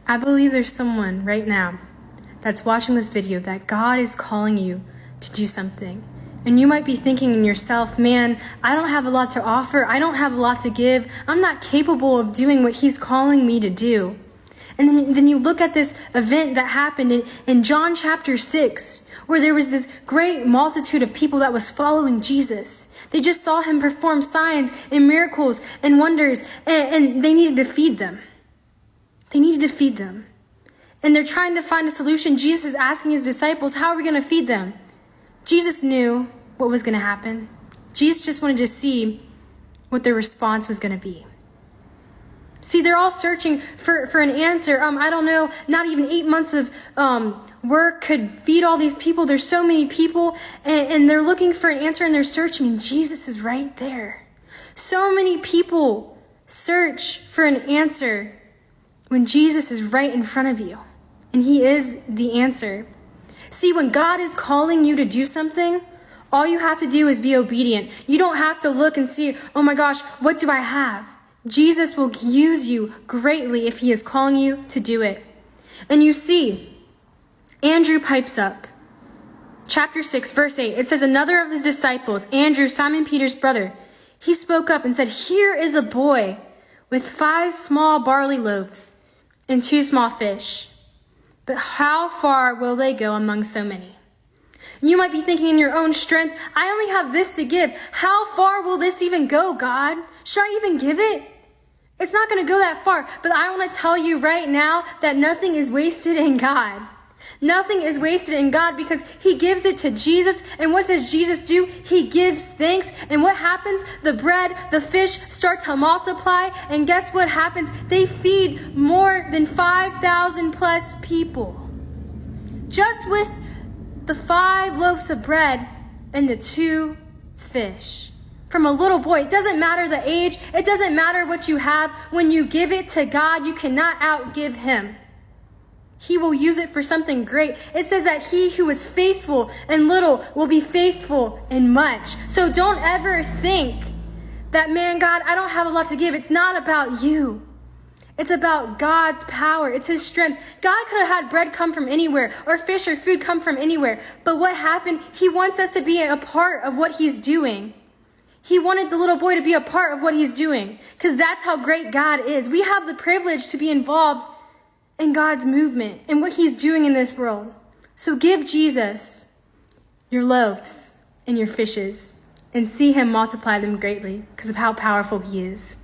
I believe there's someone right now that's watching this video that God is calling you to do something. And you might be thinking in yourself, man, I don't have a lot to offer. I don't have a lot to give. I'm not capable of doing what he's calling me to do. And then you look at this event that happened in John chapter 6, where there was this great multitude of people that was following Jesus. They just saw him perform signs and miracles and wonders, and they needed to feed them. They needed to feed them. And they're trying to find a solution. Jesus is asking his disciples, how are we going to feed them? Jesus knew what was going to happen. Jesus just wanted to see what their response was going to be. See, they're all searching for an answer. I don't know, not even 8 months of work could feed all these people. There's so many people, and they're looking for an answer, and they're searching, and Jesus is right there. So many people search for an answer when Jesus is right in front of you, and he is the answer. See, when God is calling you to do something, all you have to do is be obedient. You don't have to look and see, oh my gosh, what do I have? Jesus will use you greatly if he is calling you to do it. And you see, Andrew pipes up. Chapter 6, verse 8, it says, another of his disciples, Andrew, Simon Peter's brother, he spoke up and said, here is a boy with 5 small barley loaves and 2 small fish. But how far will they go among so many? You might be thinking in your own strength, I only have this to give. How far will this even go, God? Should I even give it? It's not going to go that far. But I want to tell you right now that nothing is wasted in God. Nothing is wasted in God because he gives it to Jesus. And what does Jesus do? He gives thanks. And what happens? The bread, the fish start to multiply. And guess what happens? They feed more than 5,000 plus people. Just with the 5 loaves of bread and the 2 fish. From a little boy. It doesn't matter the age. It doesn't matter what you have. When you give it to God, you cannot outgive him. He will use it for something great. It says that he who is faithful in little will be faithful in much. So don't ever think that, man, God, I don't have a lot to give. It's not about you. It's about God's power. It's his strength. God could have had bread come from anywhere or fish or food come from anywhere. But what happened? He wants us to be a part of what he's doing. He wanted the little boy to be a part of what he's doing because that's how great God is. We have the privilege to be involved in God's movement and what he's doing in this world. So give Jesus your loaves and your fishes and see him multiply them greatly because of how powerful he is.